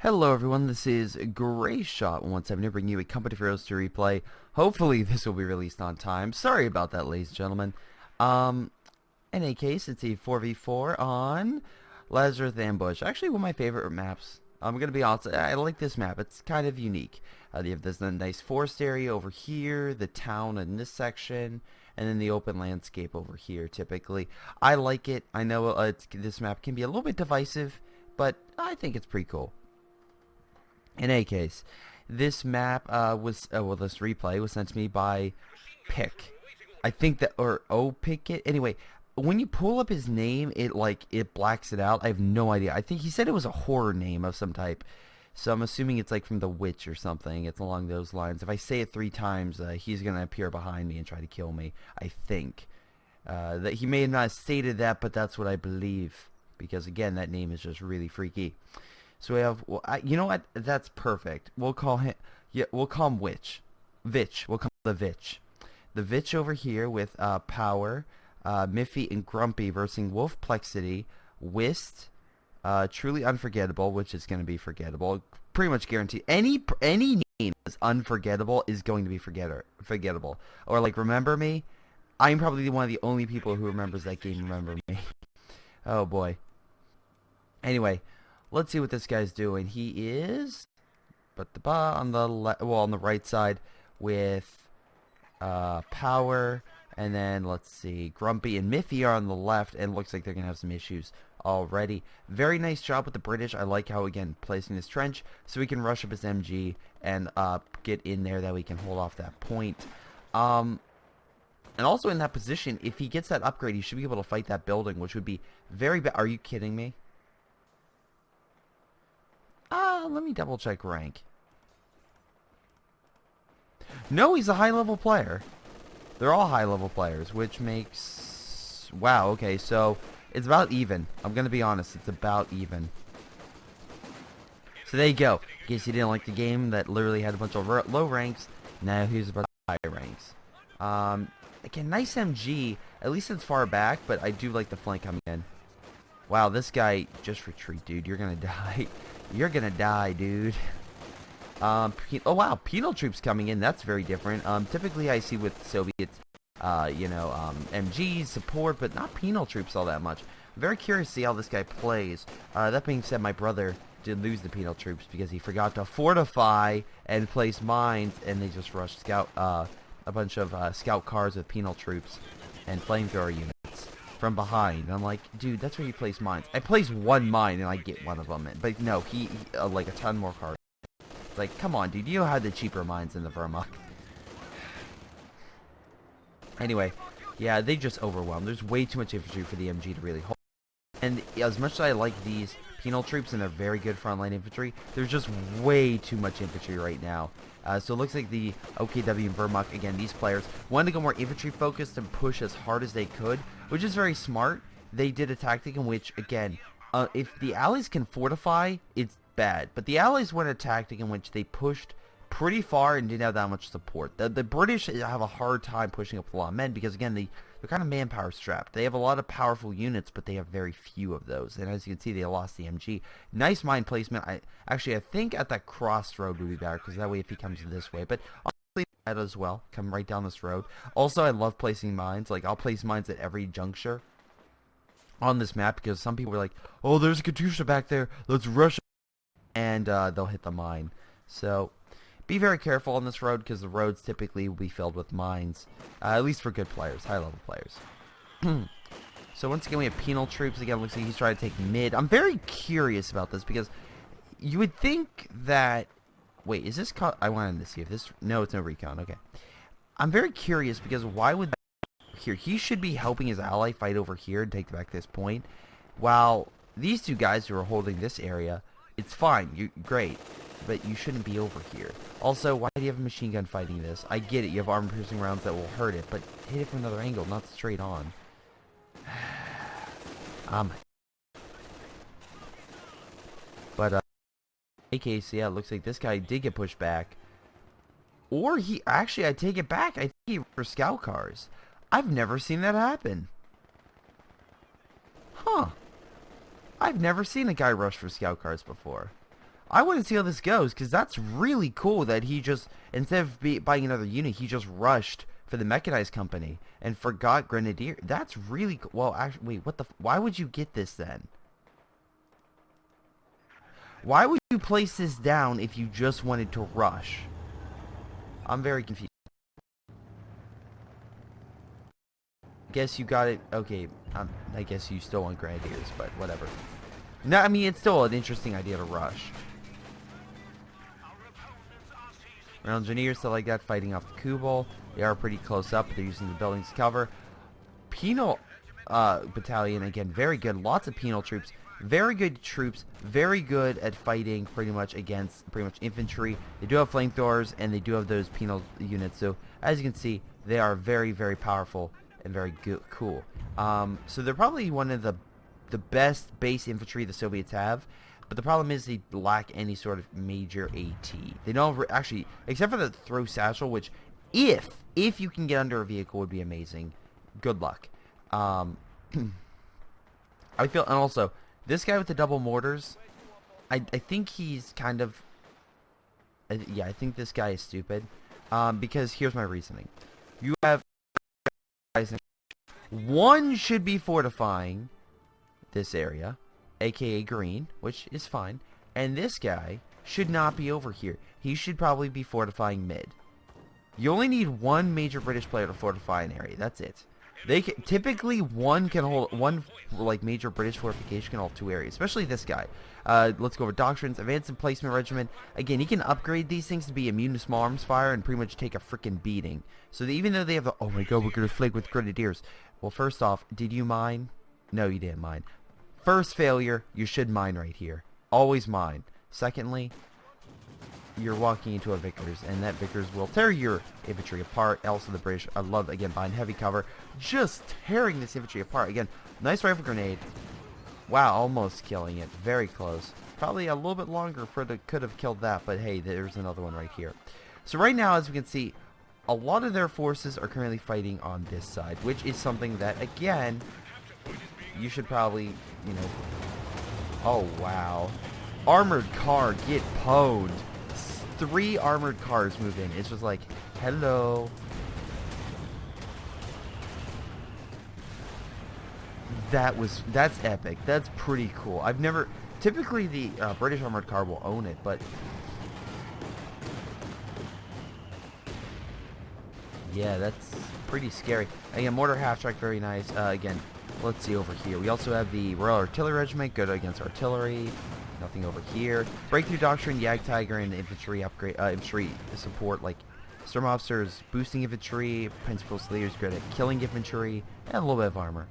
Hello everyone, this is Greyshot 170 bringing you a Company of Heroes 2 replay. Hopefully this will be released on time. Sorry about that, ladies and gentlemen. In any case, it's a 4v4 on Lazarus Ambush. Actually, one of my favorite maps. I'm going to be honest, I like this map. It's kind of unique. You have this nice forest area over here, the town in this section, and then the open landscape over here, typically. I like it. I know this map can be a little bit divisive, but I think it's pretty cool. In any case, this map this replay was sent to me by Pick. I think that, or Pick it. Anyway, when you pull up his name, it blacks it out. I have no idea. I think he said it was a horror name of some type. So I'm assuming it's like from The Witch or something. It's along those lines. If I say it 3 times, he's going to appear behind me and try to kill me, I think. That he may have not stated that, but that's what I believe. Because, again, that name is just really freaky. So we have, you know what? That's perfect. We'll call him, we'll call him Witch. Vitch. We'll call him the Vitch. The Vitch over here with Power, Miffy, and Grumpy versus Wolf Plexity, Whist, Truly Unforgettable, which is going to be forgettable. Pretty much guaranteed. Any name that's unforgettable is going to be forgettable. Or like Remember Me. I'm probably one of the only people who remembers that game. Remember Me. Oh boy. Anyway. Let's see what this guy's doing. He is on the right side with Power, and then let's see, Grumpy and Miffy are on the left, and looks like they're gonna have some issues already. Very nice job with the British. I like how, again, placing this trench so we can rush up his MG and get in there, that we can hold off that point. And also in that position, if he gets that upgrade, he should be able to fight that building, which would be very bad. Are you kidding me? Let me double check rank. No, he's a high level player. They're all high level players, which makes... Wow, okay, so it's about even. I'm going to be honest, it's about even. So there you go. In case you didn't like the game that literally had a bunch of low ranks, now here's a bunch of high ranks. Again, nice MG. At least it's far back, but I do like the flank coming in. Wow, this guy... Just retreat, dude. You're going to die. You're gonna die, dude. Oh wow, penal troops coming in. That's very different. Typically I see with Soviets, MGs, support, but not penal troops all that much. I'm very curious to see how this guy plays. That being said, my brother did lose the penal troops because he forgot to fortify and place mines, and they just rushed a bunch of scout cars with penal troops and flamethrower units from behind. I'm like, dude, that's where you place mines. I place one mine and I get one of them. But no, he like a ton more cars. Like, come on, dude, you had the cheaper mines in the Wehrmacht. Anyway, yeah, they just overwhelmed. There's way too much infantry for the MG to really hold. And as much as I like these penal troops and they're very good frontline infantry, there's just way too much infantry right now. So it looks like the OKW and Wehrmacht, again, these players wanted to go more infantry focused and push as hard as they could, which is very smart. They did a tactic in which, again, if the Allies can fortify, it's bad. But the Allies went a tactic in which they pushed pretty far and didn't have that much support. The British have a hard time pushing up with a lot of men because, again, they're kind of manpower strapped. They have a lot of powerful units, but they have very few of those. And as you can see, they lost the MG. Nice mine placement. I think at that crossroad would be better, because that way if he comes this way. But I'll place that as well. Come right down this road. Also, I love placing mines. Like, I'll place mines at every juncture on this map, because some people are like, oh, there's a Katyusha back there. Let's rush it. And they'll hit the mine. So be very careful on this road, because the roads typically will be filled with mines. At least for good players, high-level players. So once again, we have penal troops. Again, looks like he's trying to take mid. I'm very curious about this, because you would think that... Wait, is this... I wanted to see if this... No, it's no recon. Okay. I'm very curious, because why would... Here, he should be helping his ally fight over here and take back this point. While these two guys who are holding this area, it's fine. Great. But you shouldn't be over here. Also, why do you have a machine gun fighting this? I get it, you have armor-piercing rounds that will hurt it, but hit it from another angle, not straight on. But, AKC, yeah, it looks like this guy did get pushed back. Or he, actually, I take it back. I think he for scout cars. I've never seen that happen. Huh. I've never seen a guy rush for scout cars before. I want to see how this goes, because that's really cool that he just, instead of buying another unit, he just rushed for the mechanized company and forgot Grenadier. That's really cool. Well, actually, wait, why would you get this then? Why would you place this down if you just wanted to rush? I'm very confused. Guess you got it. Okay, I guess you still want Grenadiers, but whatever. No, I mean, it's still an interesting idea to rush. Our engineers still like that, fighting off the Kubal. They are pretty close up, but they're using the buildings to cover. Penal battalion, again, very good. Lots of penal troops. Very good troops. Very good at fighting pretty much against infantry. They do have flamethrowers, and they do have those penal units. So, as you can see, they are very, very powerful and very good, cool. So they're probably one of the best base infantry the Soviets have. But the problem is they lack any sort of major AT. They don't actually, except for the throw satchel, which if you can get under a vehicle would be amazing. Good luck. I feel, and also this guy with the double mortars, I think he's kind of, yeah, I think this guy is stupid. Because here's my reasoning. You have guys, one should be fortifying this area, aka green, which is fine, and this guy should not be over here. He should probably be fortifying mid. You only need one major British player to fortify an area. That's it. They can, typically one like major British fortification can hold 2 areas, especially this guy. Let's go over doctrines. Advanced Emplacement Regiment. Again, he can upgrade these things to be immune to small arms fire and pretty much take a freaking beating. So that even though they have the, oh my god, we're gonna flank with grenadiers. Well, first off, did you mine? No, you didn't mine. First failure, you should mine right here. Always mine. Secondly, you're walking into a Vickers, and that Vickers will tear your infantry apart. Also, the British, I love, again, behind heavy cover, just tearing this infantry apart. Again, nice rifle grenade. Wow, almost killing it. Very close. Probably a little bit longer could have killed that, but hey, there's another one right here. So right now, as we can see, a lot of their forces are currently fighting on this side, which is something that, again, you should probably, you know... Oh, wow. Armored car, get pwned. 3 armored cars move in. It's just like, hello. That's epic. That's pretty cool. I've never... Typically, the British armored car will own it, but... Yeah, that's pretty scary. Again, mortar half-track, very nice. Again, let's see over here. We also have the Royal Artillery Regiment, good against artillery. Nothing over here. Breakthrough Doctrine, Jagdtiger, and infantry upgrade, infantry support, like Storm Officers, boosting infantry, Principal Leaders, good at killing infantry, and a little bit of armor.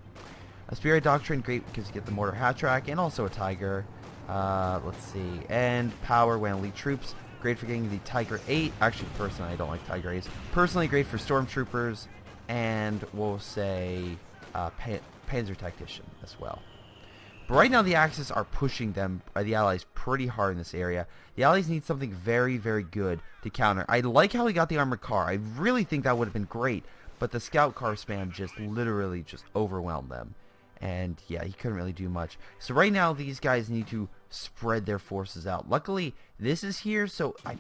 A Spirit Doctrine, great because you get the mortar half-track, and also a Tiger. Let's see. And Power, when elite troops, great for getting the Tiger 8. Actually, personally, I don't like Tiger 8s. Personally, great for Stormtroopers, and we'll say Panzer Tactician as well. But right now the Axis are pushing them, the Allies, pretty hard in this area. The Allies need something very, very good to counter. I like how he got the armored car. I really think that would have been great. But the scout car spam just literally just overwhelmed them. And yeah, he couldn't really do much. So right now these guys need to spread their forces out. Luckily, this is here, so I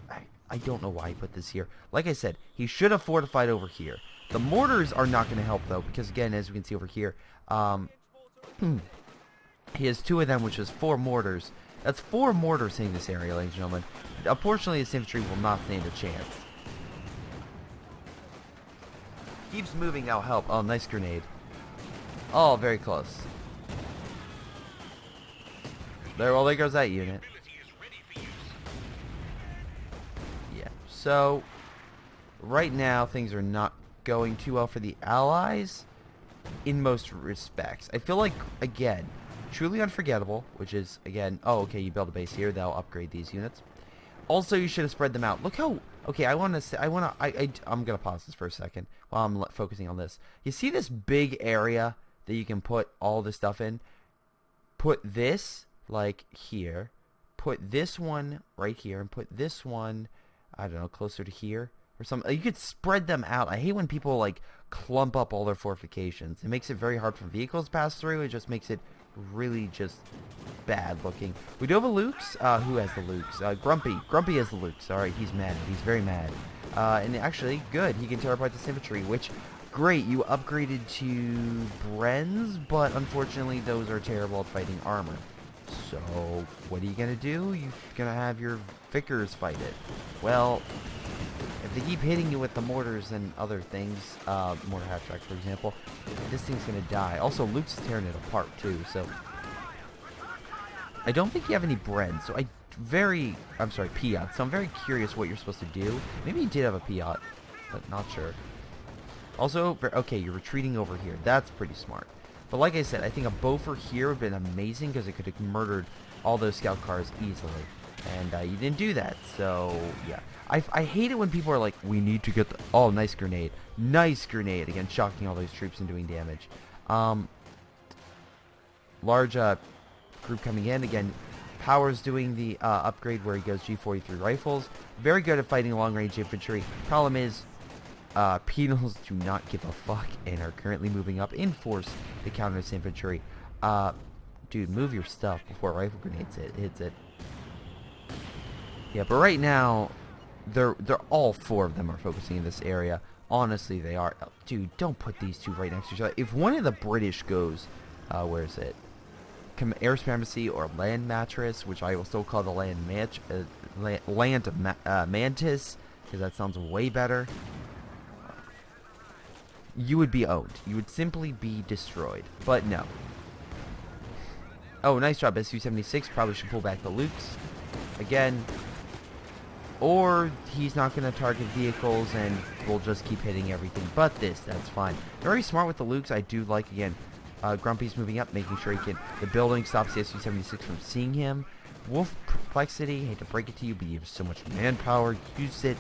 don't know why he put this here. Like I said, he should have fortified over here. The mortars are not going to help though, because again, as we can see over here, he has 2 of them, which is 4 mortars. That's 4 mortars hitting this area, ladies and gentlemen. Unfortunately, this infantry will not stand a chance. Keeps moving, that'll help. Oh, nice grenade. Oh, very close. Well, there goes that unit. Yeah, so right now, things are not going too well for the Allies in most respects. I feel like, again, truly unforgettable, which is, again, oh, okay, you build a base here, that'll upgrade these units. Also, you should have spread them out. Look how, okay, I'm going to pause this for a second while I'm focusing on this. You see this big area that you can put all this stuff in? Put this, like, here. Put this one right here, and put this one, I don't know, closer to here. Or something. You could spread them out. I hate when people, like, clump up all their fortifications. It makes it very hard for vehicles to pass through. It just makes it really just bad looking. We do have a Luke's. Who has the Luke's? Grumpy. Grumpy has the Luke's. Alright, he's mad. He's very mad. And actually, good. He can tear apart this infantry, which, great. You upgraded to Bren's, but unfortunately, those are terrible at fighting armor. So, what are you going to do? You're going to have your Vickers fight it. Well, if they keep hitting you with the mortars and other things, mortar half-track, for example, this thing's going to die. Also, Luke's tearing it apart, too, so... I don't think you have any bread, so I'm sorry, Piat, so I'm very curious what you're supposed to do. Maybe you did have a Piat, but not sure. Also, okay, you're retreating over here. That's pretty smart. But like I said, I think a Beaufort here would have been amazing because it could have murdered all those scout cars easily. And you didn't do that, so yeah. I hate it when people are like, we need to get the... Oh, nice grenade. Nice grenade. Again, shocking all those troops and doing damage. Large group coming in. Again, Power's doing the upgrade where he goes G43 rifles. Very good at fighting long-range infantry. Problem is, Penals do not give a fuck and are currently moving up in force to counter this infantry. Dude, move your stuff before rifle grenades hits it. Yeah, but right now, they're all four of them are focusing in this area. Honestly, they are. Dude, don't put these two right next to each other. If one of the British goes, where is it? Air Supremacy or Land Mattress, which I will still call the Land Mantis, because that sounds way better. You would be owned. You would simply be destroyed. But no. Oh, nice job, Su-76. Probably should pull back the Lukes. Again. Or he's not going to target vehicles and we'll just keep hitting everything. But that's fine. Very smart with the Lukes. I do like, again, Grumpy's moving up, making sure he can... The building stops the Su-76 from seeing him. Wolf Perplexity, hate to break it to you, but you have so much manpower. Use it.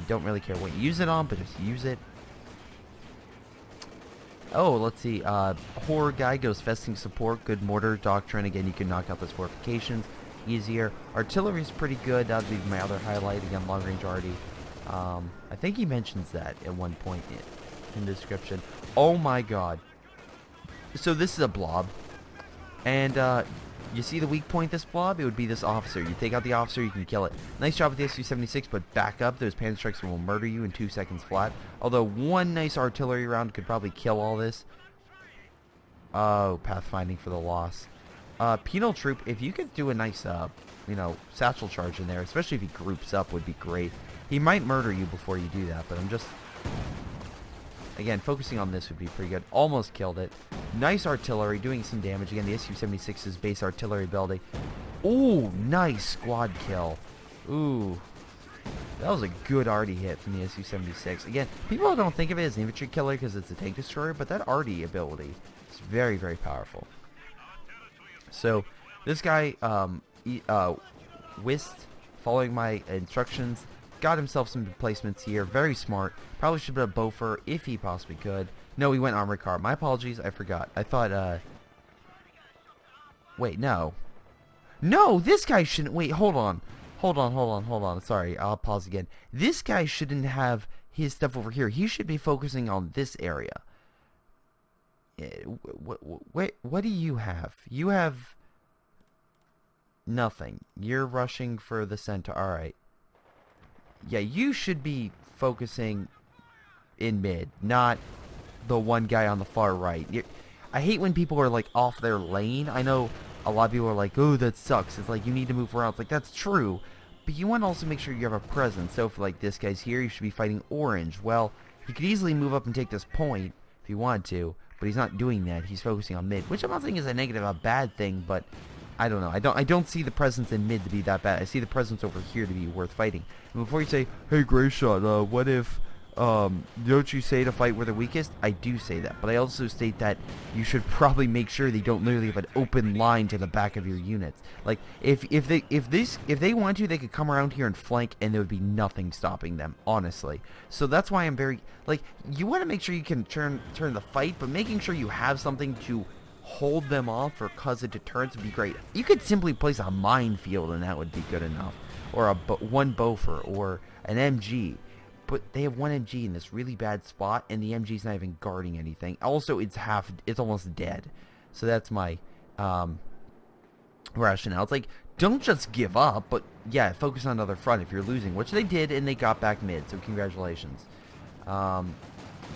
Don't really care what you use it on, but just use it. Oh, let's see. Horror guy goes festing support. Good mortar doctrine. Again, you can knock out those fortifications easier. Artillery's pretty good. That would be my other highlight. Again, long range arty. I think he mentions that at one point in the description. Oh my god. So this is a blob. And you see the weak point this blob? It would be this officer. You take out the officer, you can kill it. Nice job with the Su-76, but back up. Those Panzer Strikes will murder you in 2 seconds flat. Although one nice artillery round could probably kill all this. Oh, pathfinding for the loss. Penal Troop, if you could do a nice, satchel charge in there, especially if he groups up, would be great. He might murder you before you do that, but I'm just... Again, focusing on this would be pretty good. Almost killed it. Nice artillery, doing some damage. Again, the Su-76's base artillery ability. Ooh, nice squad kill. Ooh. That was a good arty hit from the Su-76. Again, people don't think of it as an infantry killer because it's a tank destroyer, but that arty ability is very, very powerful. So, this guy, Whist, following my instructions, got himself some replacements here. Very smart. Probably should have been a Beaufort if he possibly could. No, he went armored car. My apologies. I forgot. I thought, Wait, no. No, this guy shouldn't... Wait, hold on. Hold on. Sorry, I'll pause again. This guy shouldn't have his stuff over here. He should be focusing on this area. What do you have? You have... nothing. You're rushing for the center. Alright. Yeah, you should be focusing in mid, not the one guy on the far right. I hate when people are like off their lane. I know a lot of people are like, oh, that sucks. It's like you need to move around. It's like, that's true. But you want to also make sure you have a presence. So for like this guy's here, you should be fighting orange. Well, he could easily move up and take this point if he wanted to, but he's not doing that. He's focusing on mid, which I'm not saying is a negative, a bad thing, but I don't know. I don't see the presence in mid to be that bad. I see the presence over here to be worth fighting. And before you say, hey, Greyshot, what if, don't you say to fight where the weakest? I do say that, but I also state that you should probably make sure they don't literally have an open line to the back of your units. Like, if they want to, they could come around here and flank, and there would be nothing stopping them, honestly. So that's why I'm very, like, you want to make sure you can turn the fight, but making sure you have something to hold them off or cause a deterrence would be great. You could simply place a minefield and that would be good enough, or one Beaufort or an MG. But they have one MG in this really bad spot, and the MG's not even guarding anything. Also, it's almost dead. So that's my rationale. It's like, don't just give up, but yeah, focus on another front if you're losing, which they did, and they got back mid, so congratulations.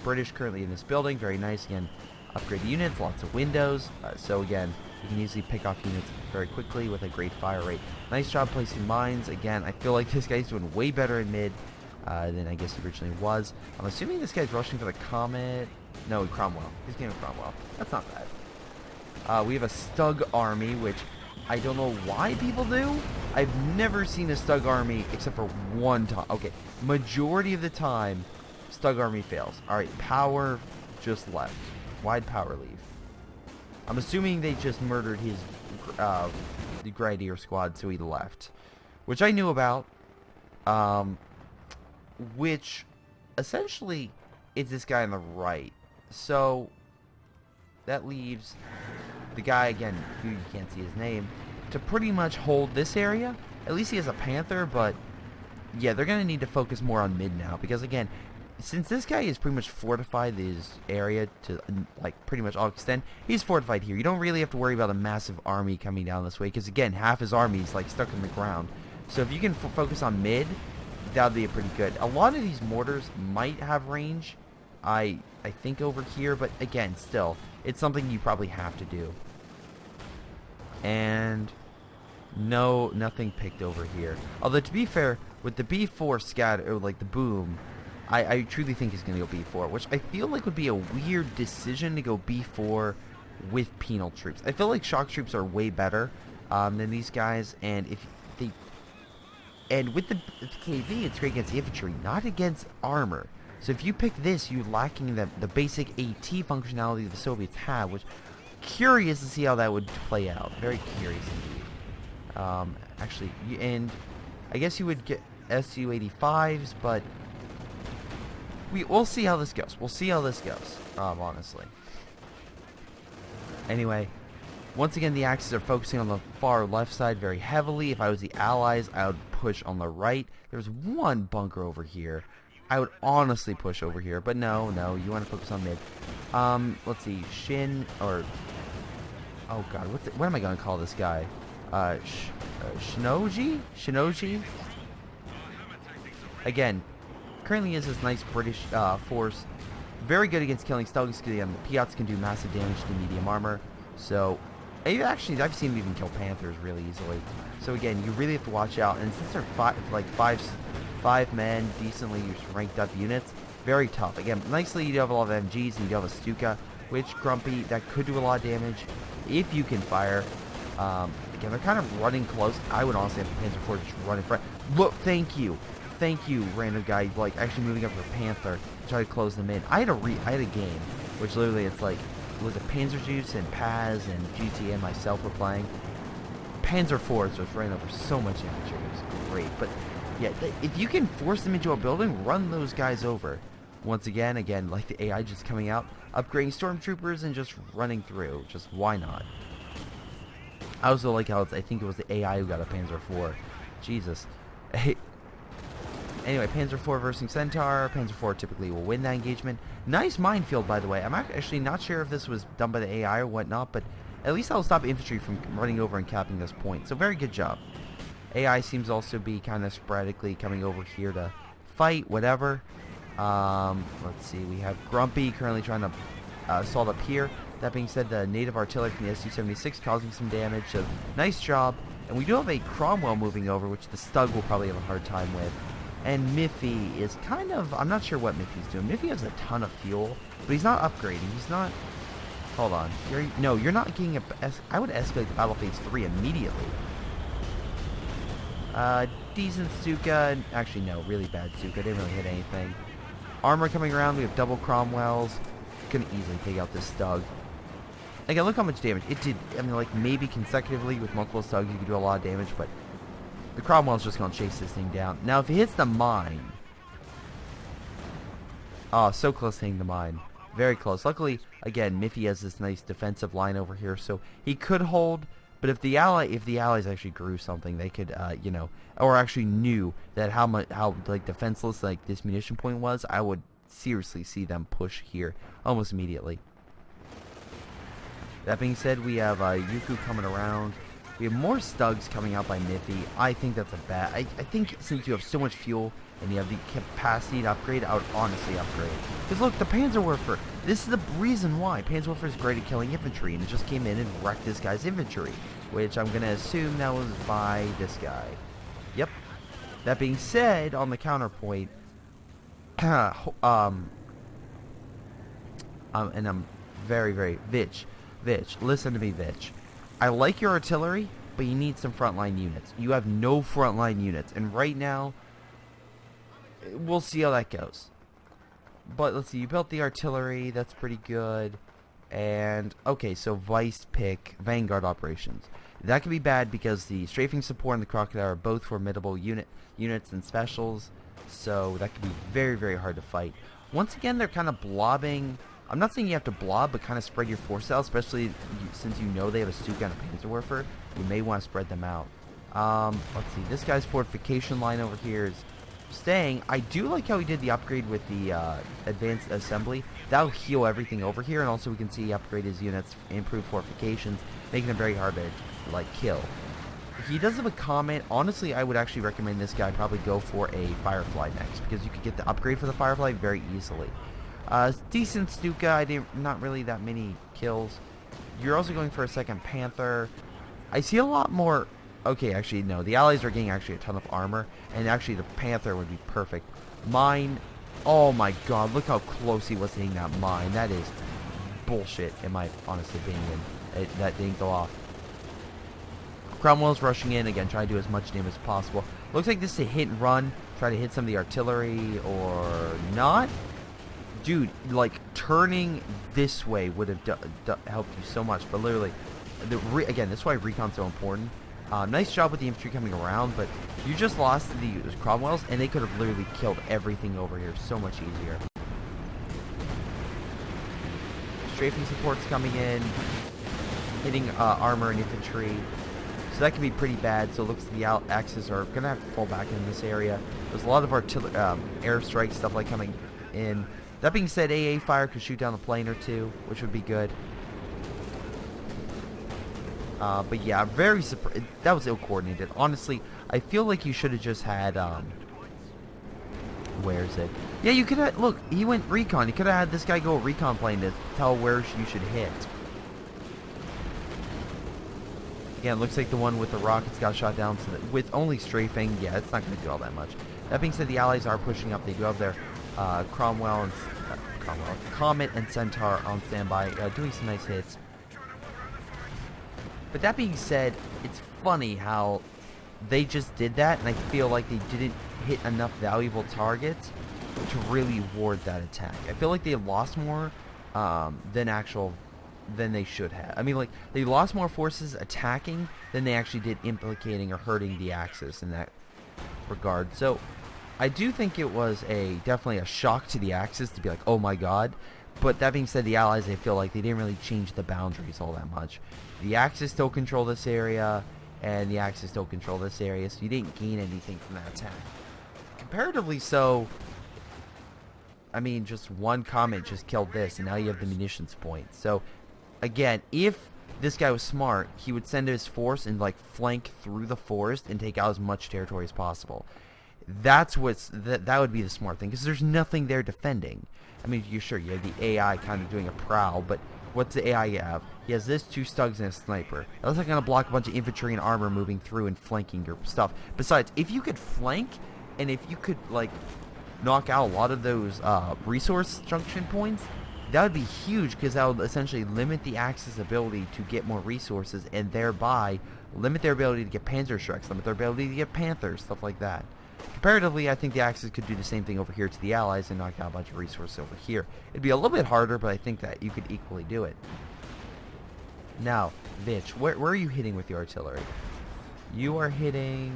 British currently in this building, very nice. Again, upgrade units, lots of windows, so again, you can easily pick off units very quickly with a great fire rate. Nice job placing mines. Again, I feel like this guy's doing way better in mid than I guess he originally was. I'm assuming this guy's rushing for the Comet. No, Cromwell. He's getting Cromwell. That's not bad. We have a Stug army, which I don't know why people do. I've never seen a Stug army except for one time. Okay, majority of the time, Stug army fails. Alright, power just left. Why'd power leave? I'm assuming they just murdered his the Grenadier squad, so he left. Which I knew about. Which essentially is this guy on the right. So that leaves the guy, again, who you can't see his name, to pretty much hold this area. At least he has a Panther, but yeah, they're going to need to focus more on mid now. Because again, since this guy is pretty much fortified this area to like pretty much all extent, he's fortified here. You don't really have to worry about a massive army coming down this way. Because again, half his army is like stuck in the ground. So if you can focus on mid, that would be pretty good. A lot of these mortars might have range, I think, over here. But again, still, it's something you probably have to do. And no, nothing picked over here. Although, to be fair, with the B4 scatter, or like the boom, I truly think he's going to go B4, which I feel like would be a weird decision to go B4 with penal troops. I feel like shock troops are way better than these guys, and if they... And with the KV, it's great against infantry, not against armor. So if you pick this, you're lacking the basic AT functionality the Soviets have, which... Curious to see how that would play out. Very curious indeed. Actually, and I guess you would get Su-85s, but we'll see how this goes. We'll see how this goes, honestly. Anyway, once again, the Axis are focusing on the far left side very heavily. If I was the Allies, I would push on the right. There's one bunker over here. I would honestly push over here, but no, you want to focus on mid. Let's see, Shin, or... Oh god, what am I going to call this guy? Shinoji? Shinoji? Again, currently is this nice British force. Very good against killing Stugs. The Piats can do massive damage to medium armor. So, I've seen them even kill Panthers really easily. So again, you really have to watch out. And since they're five men, decently ranked up units, very tough. Again, nicely you do have a lot of MGs and you do have a Stuka, which Grumpy, that could do a lot of damage if you can fire. Again, they're kind of running close. I would honestly have the Panzer IV just run in front. Look, thank you, random guy, like actually moving up for Panther to try to close them in. I had a game, which literally it's like, was it Panzer Juice and Paz and GT and myself were playing. Panzer IVs just ran over so much infantry. It was great. But yeah, if you can force them into a building, run those guys over. Once again, like the AI just coming out, upgrading stormtroopers and just running through. Just why not? I also like how I think it was the AI who got a Panzer IV. Jesus. Anyway, Panzer IV versus Centaur. Panzer IV typically will win that engagement. Nice minefield, by the way. I'm actually not sure if this was done by the AI or whatnot, but at least I'll stop infantry from running over and capping this point. So very good job. AI seems also be kind of sporadically coming over here to fight, whatever. Let's see, we have Grumpy currently trying to assault up here. That being said, the native artillery from the Su-76 causing some damage, so nice job. And we do have a Cromwell moving over, which the Stug will probably have a hard time with. And Miffy is kind of, I'm not sure what Miffy's doing. Miffy has a ton of fuel, but he's not upgrading. He's not, hold on. You're not getting I would escalate the Battle Phase 3 immediately. Decent Stuka, actually no, really bad Stuka, didn't really hit anything. Armor coming around, we have double Cromwells. Gonna easily take out this Stug. Again, look how much damage it did. I mean, like, maybe consecutively with multiple Stugs you could do a lot of damage, but the Cromwell's just gonna chase this thing down. Now, if he hits the mine... Oh, so close to hitting the mine. Very close. Luckily, again, Miffy has this nice defensive line over here, so he could hold... But if the allies actually grew something, they could, you know, or actually knew that how like defenseless like this munition point was, I would seriously see them push here almost immediately. That being said, we have Yuku coming around. We have more Stugs coming out by Miffy. I think that's a bad... I think since you have so much fuel and you have the capacity to upgrade, I would honestly upgrade. Because look, the Panzerwerfer, this is the reason why. Panzerwerfer is great at killing infantry, and it just came in and wrecked this guy's infantry. Which I'm going to assume that was by this guy. Yep. That being said, on the counterpoint... and I'm very, very... Vitch, listen to me, Vitch. I like your artillery, but you need some frontline units. You have no frontline units, and right now, we'll see how that goes. But let's see, you built the artillery, that's pretty good. And, okay, so Vice pick Vanguard operations. That could be bad because the strafing support and the crocodile are both formidable units and specials, so that could be very, very hard to fight. Once again, they're kind of blobbing. I'm not saying you have to blob, but kind of spread your force out, especially since you know they have a Stuka and a Panzerwerfer. You may want to spread them out. Let's see. This guy's fortification line over here is staying. I do like how he did the upgrade with the advanced assembly. That'll heal everything over here, and also we can see he upgrade his units, improve fortifications, making them very hard to, like, kill. He does have a comment. Honestly, I would actually recommend this guy probably go for a Firefly next, because you could get the upgrade for the Firefly very easily. Decent Stuka, not really that many kills. You're also going for a second Panther. I see a lot more... Okay, actually, no. The allies are getting actually a ton of armor, and actually the Panther would be perfect. Mine... Oh my god, look how close he was hitting that mine. That is bullshit, in my honest opinion. That didn't go off. Cromwell's rushing in, again, trying to do as much damage as possible. Looks like this is a hit and run. Try to hit some of the artillery, or not. Dude, like, turning this way would have helped you so much, but literally, again, that's why recon's so important. Nice job with the infantry coming around, but you just lost to the Cromwells, and they could have literally killed everything over here so much easier. Strafing support's coming in, hitting armor and infantry, so that can be pretty bad. So it looks like the Axis are going to have to fall back in this area. There's a lot of airstrike stuff like coming in. That being said, AA fire could shoot down a plane or two, which would be good. But yeah, very surprised. That was ill-coordinated. Honestly, I feel like you should have just had, where is it? Yeah, you could have, look, he went recon. You could have had this guy go a recon plane to tell where you should hit. Again, looks like the one with the rockets got shot down, so that with only strafing, yeah, it's not going to do all that much. That being said, the allies are pushing up. They do have their Comet and Centaur on standby, doing some nice hits. But that being said, it's funny how they just did that, and I feel like they didn't hit enough valuable targets to really ward that attack. I feel like they lost more than they should have. I mean, like, they lost more forces attacking than they actually did implicating or hurting the Axis in that regard. So I do think it was definitely a shock to the Axis to be like, oh my god. But that being said, the Allies, I feel like they didn't really change the boundaries all that much. The Axis still control this area, and the Axis still control this area, so you didn't gain anything from that attack. Comparatively so, I mean, just one Comet just killed this, and now you have the munitions point. So, again, if this guy was smart, he would send his force and, like, flank through the forest and take out as much territory as possible. That would be the smart thing, because there's nothing there defending. I mean, you have the AI kind of doing a prowl, but what's the AI have? He has this, 2 Stugs, and a sniper. That's not going to block a bunch of infantry and armor moving through and flanking your stuff. Besides, if you could flank, and if you could, like, knock out a lot of those resource junction points, that would be huge, because that would essentially limit the Axis ability to get more resources, and thereby limit their ability to get Panzer Shreks, limit their ability to get Panthers, stuff like that. Comparatively, I think the Axis could do the same thing over here to the Allies and knock out a bunch of resources over here. It'd be a little bit harder, but I think that you could equally do it. Now, Vitch, where are you hitting with the artillery? You are hitting...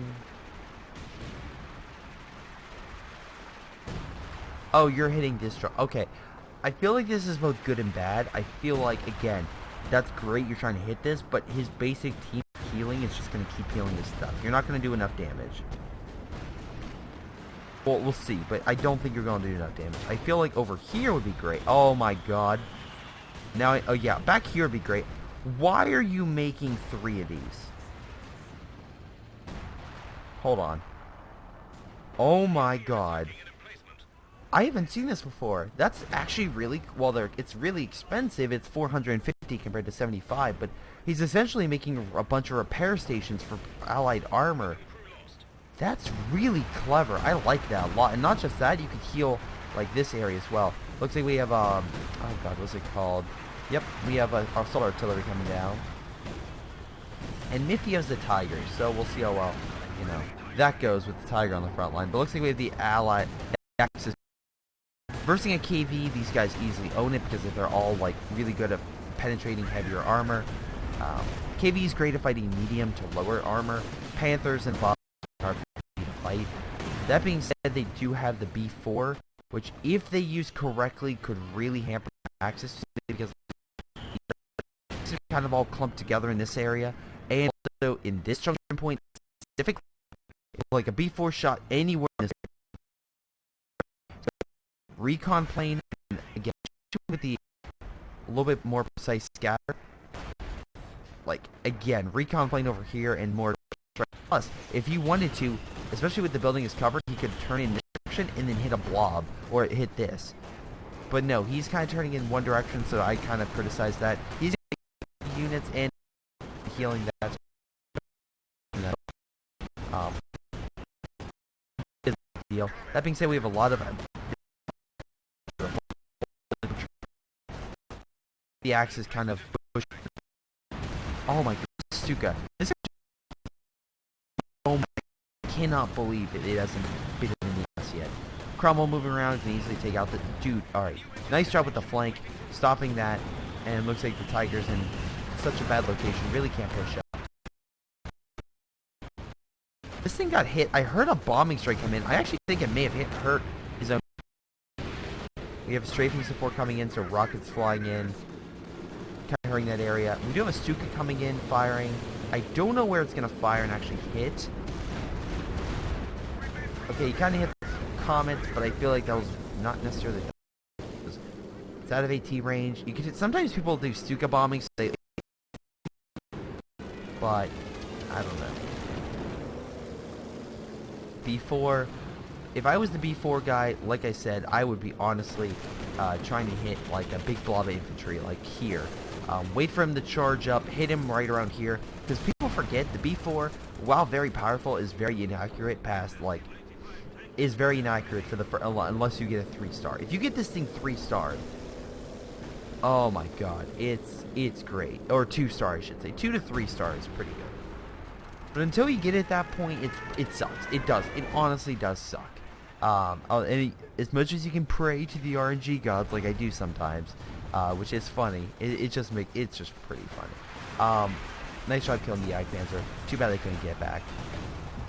Oh, you're hitting Distro. Okay. I feel like this is both good and bad. I feel like, again, that's great you're trying to hit this, but his basic team healing is just going to keep healing his stuff. You're not going to do enough damage. Well, we'll see, but I don't think you're going to do enough damage. I feel like over here would be great. Oh my god. Now, oh yeah, back here would be great. Why are you making 3 of these? Hold on. Oh my god. I haven't seen this before. That's actually really, well, it's really expensive. It's 450 compared to 75, but he's essentially making a bunch of repair stations for allied armor. That's really clever. I like that a lot. And not just that, you could heal like this area as well. Looks like we have oh god, what's it called? Yep, we have our solar artillery coming down. And Miffy has the Tigers, so we'll see how well, you know, that goes with the Tiger on the front line. But looks like we have the allied axis. Versing a KV, these guys easily own it because they're all like really good at penetrating heavier armor. KV is great at fighting medium to lower armor. Panthers and Bob are to fight. That being said, they do have the B4, which if they use correctly could really hamper access because these are kind of all clumped together in this area, and also in this junction point specifically, like a B4 shot anywhere in this recon plane, and again with the a little bit more precise scatter. Like again, recon plane over here and more. Plus, if he wanted to, especially with the building is covered, he could turn in this direction and then hit a blob or hit this. But no, he's kind of turning in one direction, so I kind of criticize that. He's units and healing that. Deal. That being said, we have a lot of the axe is kind of pushed. Oh my god, Stuka. This, oh my, I cannot believe it hasn't been in the ass yet. Cromwell moving around can easily take out the dude. Alright, nice job with the flank, stopping that, and it looks like the Tiger's in such a bad location, really can't push up. This thing got hit. I heard a bombing strike come in. I actually think it may have hurt his own. We have strafing support coming in, so rockets flying in, kind of hurting that area. We do have a Stuka coming in, firing. I don't know where it's going to fire and actually hit. Okay, he kind of hit the Comets, but I feel like that was not necessarily. It's out of AT range. You can. Sometimes people do Stuka bombing, so they, but I don't know. B4. If I was the B4 guy, like I said, I would be honestly trying to hit like a big blob of infantry, like here. Wait for him to charge up, hit him right around here, because people forget the B4, while very powerful, is very inaccurate past like is very inaccurate for the unless you get a 3-star. If you get this thing 3-star, oh my god, it's great. Or 2-star, I should say. 2 to 3 stars is pretty good. But until you get at that point, it sucks. It does. It honestly does suck. And as much as you can pray to the RNG gods, like I do sometimes, which is funny, it's just pretty funny. Nice job killing the Panzer. Too bad they couldn't get back.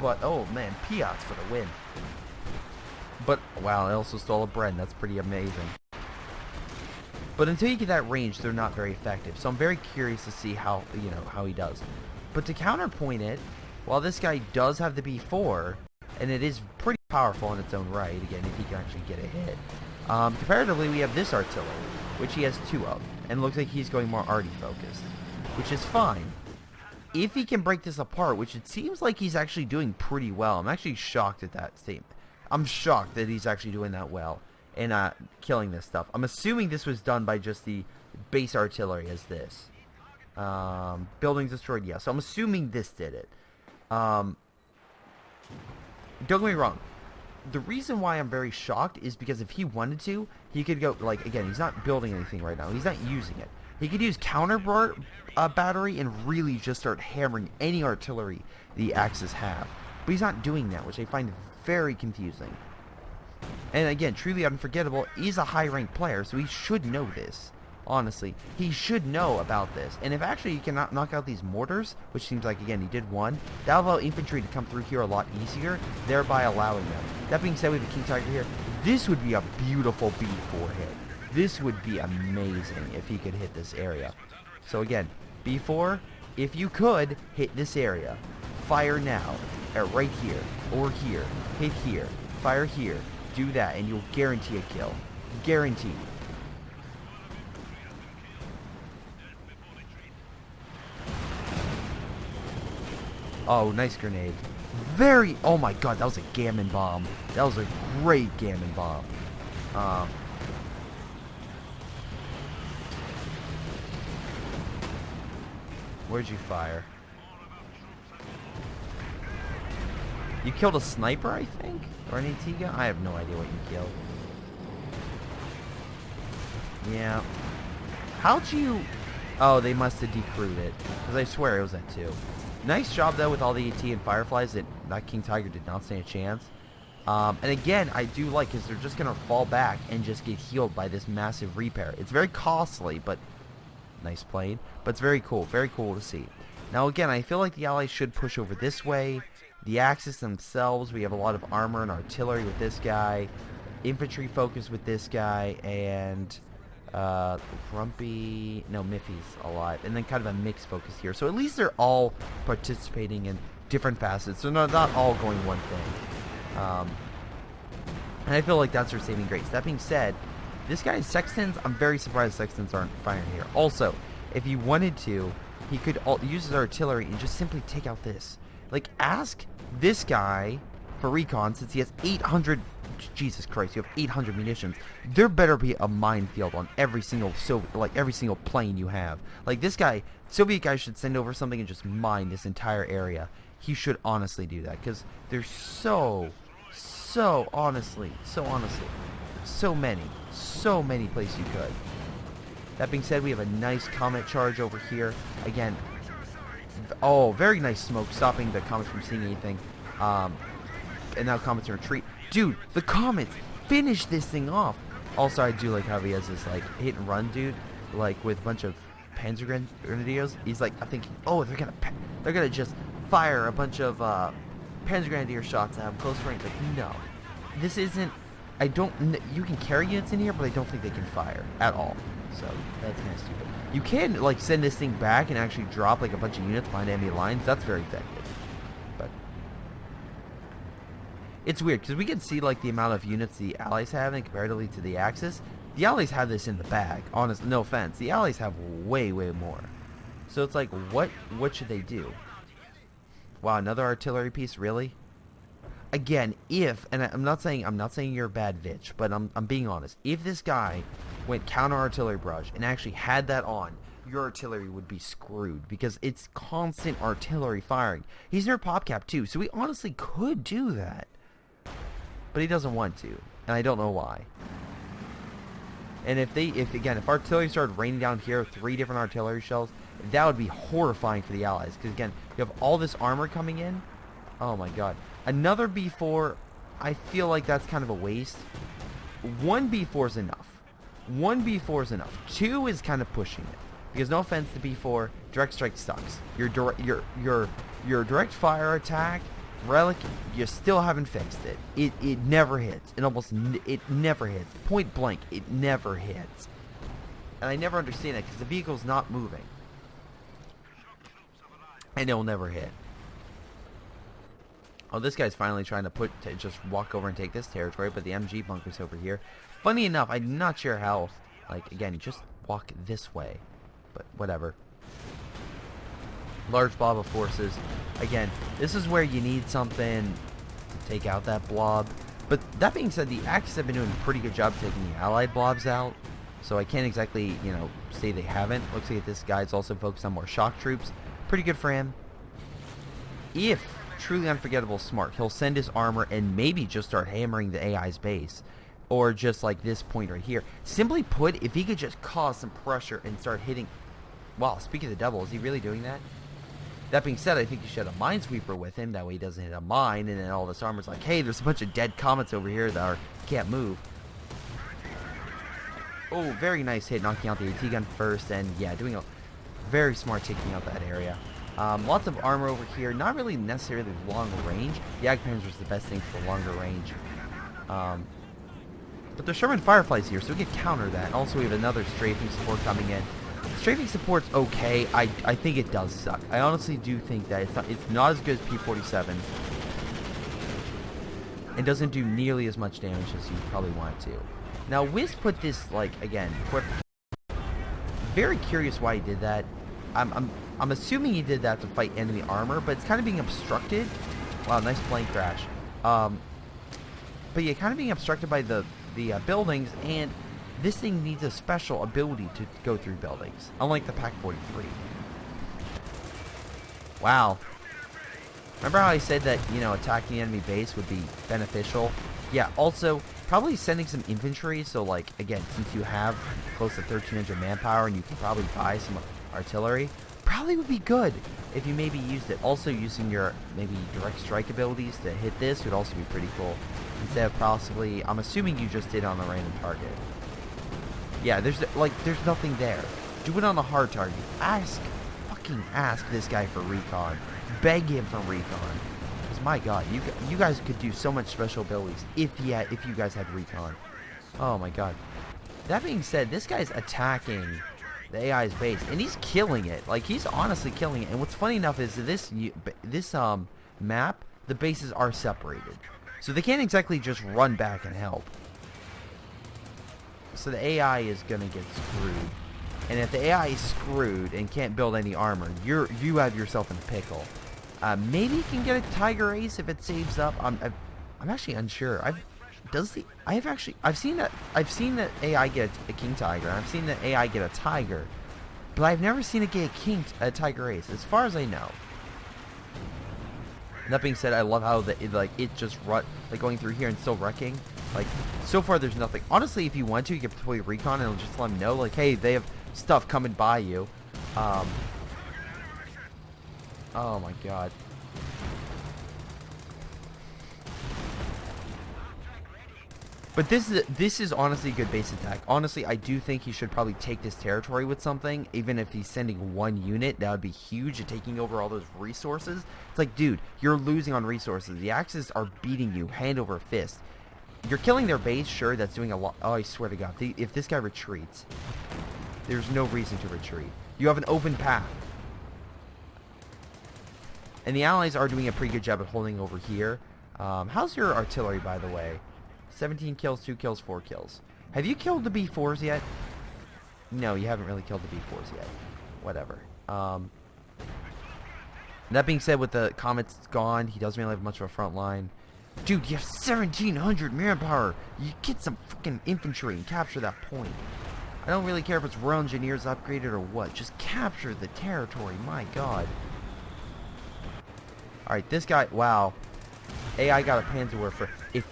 But oh man, Piats for the win. But wow, I also stole a Bren. That's pretty amazing. But until you get that range, they're not very effective. So I'm very curious to see how he does. But to counterpoint it, while this guy does have the B4, and it is pretty powerful in its own right, again, if he can actually get a hit, comparatively, we have this artillery, which he has 2 of, and looks like he's going more arty focused, which is fine. If he can break this apart, which it seems like he's actually doing pretty well. I'm actually shocked at that statement. I'm shocked that he's actually doing that well and killing this stuff. I'm assuming this was done by just the base artillery as this. Buildings destroyed, yeah. So I'm assuming this did it. Don't get me wrong. The reason why I'm very shocked is because if he wanted to, he could go, like, again, he's not building anything right now. He's not using it. He could use counter battery and really just start hammering any artillery the Axis have. But he's not doing that, which I find very confusing. And again, truly unforgettable, he's a high-ranked player, so he should know this. Honestly, he should know about this. And if actually he cannot knock out these mortars, which seems like, again, he did one, that'll allow infantry to come through here a lot easier, thereby allowing them. That being said, with the King Tiger here, this would be a beautiful B4 hit. This would be amazing if he could hit this area. So again, B4, if you could, hit this area. Fire now, right here, or here, hit here, fire here, do that, and you'll guarantee a kill. Guaranteed. Oh, nice grenade. Very... Oh my god, that was a gammon bomb. That was a great gammon bomb. Where'd you fire? You killed a sniper, I think? Or an AT gun? I have no idea what you killed. Yeah. How'd you... Oh, they must have decrewed it. Because I swear it was that too. Nice job, though, with all the AT and Fireflies. That King Tiger did not stand a chance. And again, I do like because they're just going to fall back and just get healed by this massive repair. It's very costly, but... Nice plane. But it's very cool. Very cool to see. Now, again, I feel like the Allies should push over this way. The Axis themselves, we have a lot of armor and artillery with this guy. Infantry focus with this guy. And... Grumpy, no, Miffy's alive, and then kind of a mixed focus here. So at least they're all participating in different facets. So not all going one thing. And I feel like that's their saving grace. That being said, this guy's Sextons, I'm very surprised Sextons aren't firing here. Also, if he wanted to, he could use his artillery and just simply take out this. Like, ask this guy for recon, since he has 800... Jesus Christ, you have 800 munitions. There better be a minefield on every single every single plane you have. Like, this guy, Soviet guy, should send over something and just mine this entire area. He should honestly do that, because there's so many places you could. That being said, we have a nice comet charge over here. Again, oh, very nice smoke, stopping the comets from seeing anything. And now comets in retreat. Dude, the comets finish this thing off. Also, I do like how he has this like hit and run dude, like with a bunch of Panzer Grenadiers. He's like, I'm thinking, oh, they're gonna just fire a bunch of Panzer Grenadier shots at him close range. Like, no, this isn't. I don't. You can carry units in here, but I don't think they can fire at all. So that's kind of stupid. You can like send this thing back and actually drop like a bunch of units behind enemy lines. That's very effective. But it's weird because we can see like the amount of units the Allies have, and comparatively to the Axis, the Allies have this in the bag. Honest, no offense, the Allies have way more. So it's like, what should they do? Wow, another artillery piece, really? Again, if, and I'm not saying you're a bad bitch, but I'm being honest. If this guy went counter artillery barrage and actually had that on, your artillery would be screwed because it's constant artillery firing. He's near PopCap too, so he honestly could do that. But he doesn't want to, and I don't know why. And if artillery started raining down here, 3 different artillery shells, that would be horrifying for the Allies. Because again, you have all this armor coming in. Oh my god. Another B4, I feel like that's kind of a waste. 1 B4 is enough. 1 B4 is enough. 2 is kind of pushing it. Because no offense to B4, direct strike sucks. Your direct fire attack, relic, you still haven't fixed it. It never hits. It never hits. Point blank, it never hits. And I never understand it because the vehicle's not moving. And it'll never hit. Oh, this guy's finally trying to just walk over and take this territory, but the MG bunker's over here. Funny enough, I'm not sure how, like, again, just walk this way. But whatever. Large blob of forces. Again, this is where you need something to take out that blob. But that being said, the Axis have been doing a pretty good job taking the Allied blobs out. So I can't exactly, say they haven't. Looks like this guy's also focused on more shock troops. Pretty good for him. If truly unforgettable smart, he'll send his armor and maybe just start hammering the AI's base. Or just like this point right here. Simply put, if he could just cause some pressure and start hitting... Wow, speaking of the devil, is he really doing that? That being said, I think he should have a minesweeper with him. That way he doesn't hit a mine, and then all this armor's like, hey, there's a bunch of dead comets over here that can't move. Oh, very nice hit, knocking out the AT gun first, and yeah, doing a very smart taking out that area. Lots of armor over here, not really necessarily long range. The Jagdpanzer is the best thing for longer range. But the Sherman Fireflies here, so we can counter that. Also, we have another strafing support coming in. Strafing support's okay. I think it does suck. I honestly do think that it's not as good as P-47. It doesn't do nearly as much damage as you probably want it to. Now, Wiz put this, like, again, very curious why he did that. I'm assuming he did that to fight enemy armor, but it's kind of being obstructed. Wow, nice plane crash. But yeah, kind of being obstructed by the buildings, and this thing needs a special ability to go through buildings, unlike the Pac-43. Wow. Remember how I said that, you know, attacking the enemy base would be beneficial? Yeah, also, probably sending some infantry, so, like, again, since you have close to 1,300 manpower and you can probably buy some artillery, probably would be good if you maybe used it. Also, using your, maybe, direct strike abilities to hit this would also be pretty cool. Instead of possibly, I'm assuming you just did on a random target. Yeah, there's nothing there. Do it on a hard target. Fucking ask this guy for recon. Beg him for recon. Because my god, you guys could do so much special abilities if you guys had recon. Oh my god. That being said, this guy's attacking the AI's base, and he's killing it. Like, he's honestly killing it. And what's funny enough is this map, the bases are separated, so they can't exactly just run back and help. So the AI is gonna get screwed. And if the AI is screwed and can't build any armor, you have yourself in a pickle. Maybe you can get a Tiger Ace if it saves up. I'm actually unsure. I've seen that AI get a King Tiger. I've seen that AI get a Tiger, but I've never seen it get a Tiger Ace, as far as I know. That being said, I love how it just going through here and still wrecking. Like, so far there's nothing. Honestly, if you want to, you could deploy recon and just let them know, like, hey, they have stuff coming by you. Oh my god. But this is honestly a good base attack. Honestly, I do think he should probably take this territory with something. Even if he's sending one unit, that would be huge, and taking over all those resources. It's like, dude, you're losing on resources. The Axis are beating you hand over fist. You're killing their base, sure, that's doing a lot. Oh, I swear to god, if this guy retreats, there's no reason to retreat. You have an open path. And the Allies are doing a pretty good job at holding over here. How's your artillery, by the way? 17 kills, 2 kills, 4 kills. Have you killed the B4s yet? No, you haven't really killed the B4s yet. Whatever. That being said, with the Comet's gone, he doesn't really have much of a front line. Dude, you have 1,700 manpower. You get some fucking infantry and capture that point. I don't really care if it's Royal Engineers upgraded or what. Just capture the territory. My god. Alright, this guy, wow. AI got a Panzerwerfer. If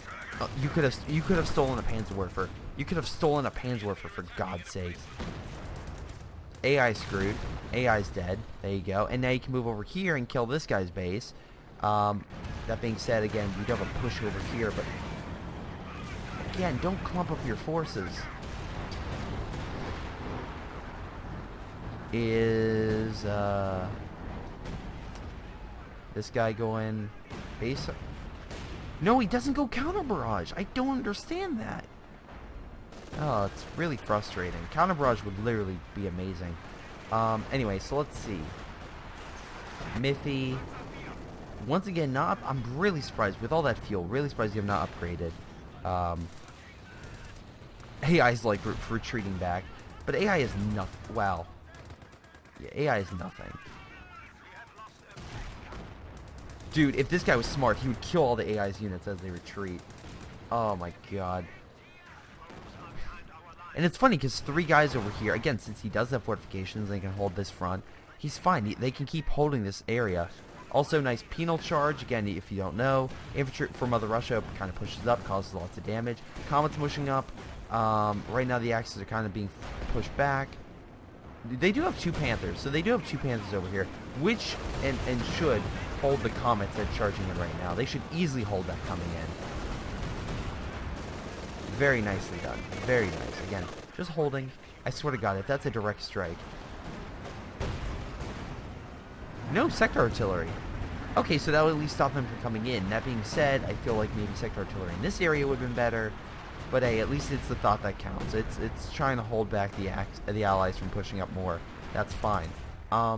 you could have stolen a Panzerwerfer. You could have stolen a Panzerwerfer, for God's sake. AI screwed. AI's dead. There you go. And now you can move over here and kill this guy's base. That being said, again, you do have a push over here, but again, don't clump up your forces. Is this guy going base? No, he doesn't go counter barrage. I don't understand that. Oh, it's really frustrating. Counter barrage would literally be amazing. Anyway, so let's see. Miffy. Once again, I'm really surprised with all that fuel. Really surprised you have not upgraded. AI's like retreating back, but AI is nothing. Wow. Yeah, AI is nothing. Dude, if this guy was smart, he would kill all the AI's units as they retreat. Oh my god. And it's funny because 3 guys over here, again, since he does have fortifications and he can hold this front, he's fine. They can keep holding this area. Also, nice penal charge. Again, if you don't know, infantry from Mother Russia kind of pushes up, causes lots of damage. Comet's pushing up. Right now, the Axis are kind of being pushed back. They do have 2 Panthers, so they do have 2 Panthers over here, which and should hold the Comets that are charging in right now. They should easily hold that coming in. Very nicely done. Very nice. Again, just holding. I swear to God, if that's a direct strike. No sector artillery. Okay, so that would at least stop them from coming in. That being said, I feel like maybe sector artillery in this area would have been better. But hey, at least it's the thought that counts. It's trying to hold back the Allies from pushing up more. That's fine. I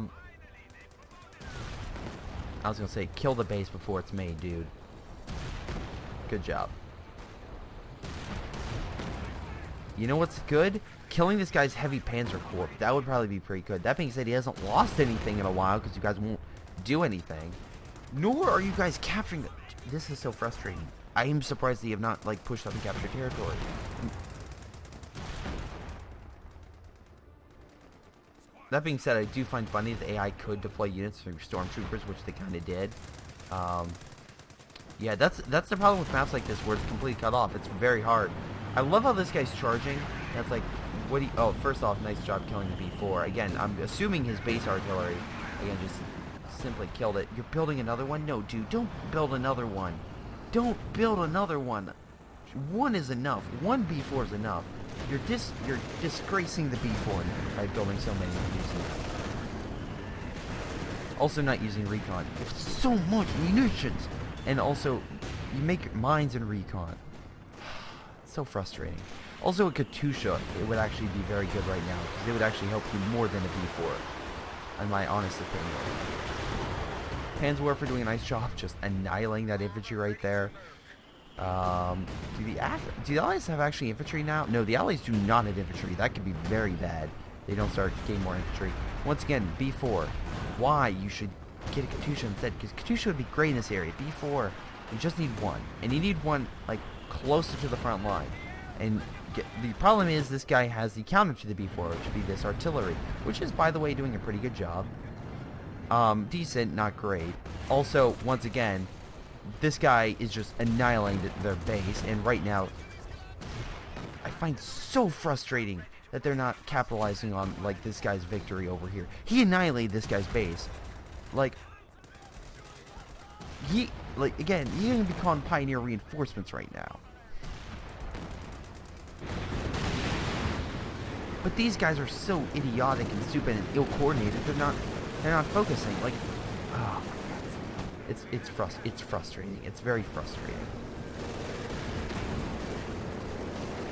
was gonna say, kill the base before it's made, dude. Good job. You know what's good? Killing this guy's heavy Panzer Corps. That would probably be pretty good. That being said, he hasn't lost anything in a while because you guys won't do anything. Nor are you guys capturing... This is so frustrating. I am surprised that you have not, like, pushed up and captured territory. That being said, I do find funny that AI could deploy units through stormtroopers, which they kind of did. Yeah, that's the problem with maps like this, where it's completely cut off. It's very hard. I love how this guy's charging. That's like, what do you... Oh, first off, nice job killing the B4. Again, I'm assuming his base artillery, again, just simply killed it. You're building another one? No, dude, don't build another one. Don't build another one. One is enough. One B4 is enough. You're disgracing the B4 by building so many of these. Also not using recon. There's so much munitions. And also, you make your mines in recon. It's so frustrating. Also a Katusha, it would actually be very good right now, because it would actually help you more than a B4, in my honest opinion. Panzerwerfer doing a nice job just annihilating that infantry right there. Do the Allies have actually infantry now? No, the Allies do not have infantry. That could be very bad. They don't start getting more infantry. Once again, B4. Why you should get a Katusha instead? Because Katusha would be great in this area. B4, you just need one. And you need one, like, closer to the front line. And the problem is this guy has the counter to the B4, which would be this artillery. Which is, by the way, doing a pretty good job. Decent, not great. Also, once again, this guy is just annihilating their base, and right now, I find so frustrating that they're not capitalizing on, like, this guy's victory over here. He annihilated this guy's base. Like, again, he's gonna be calling Pioneer reinforcements right now. But these guys are so idiotic and stupid and ill-coordinated, they're not focusing. Like, oh my god. It's frustrating. It's very frustrating.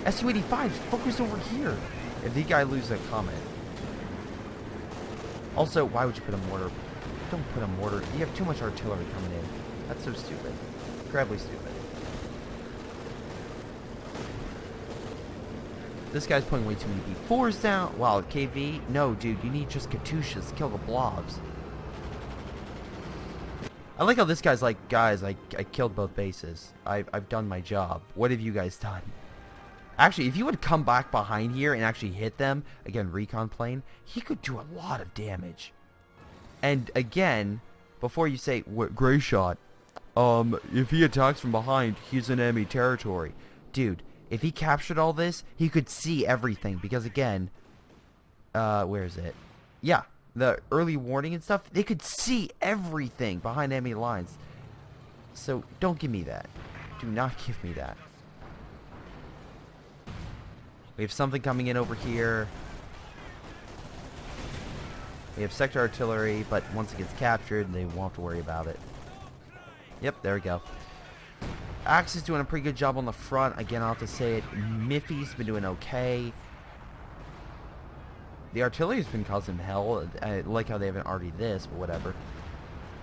S-285, focus over here. If the guy loses a comment. Also, why would you put a mortar? Don't put a mortar. You have too much artillery coming in. That's so stupid. Incredibly stupid. This guy's putting way too many B4s down. Wow, KV? No, dude, you need just Katyushas to kill the blobs. I like how this guy's like, guys, I killed both bases. I've done my job. What have you guys done? Actually, if you would come back behind here and actually hit them, again, recon plane, he could do a lot of damage. And again, before you say, Greyshot, if he attacks from behind, he's in enemy territory. Dude, if he captured all this, he could see everything. Because again, where is it? Yeah, the early warning and stuff, they could see everything behind enemy lines. So don't give me that. Do not give me that. We have something coming in over here. We have sector artillery, but once it gets captured, they won't have to worry about it. Yep, there we go. Axe is doing a pretty good job on the front. Again, I'll have to say it. Miffy's been doing okay. The artillery's been causing hell. I like how they haven't already this, but whatever.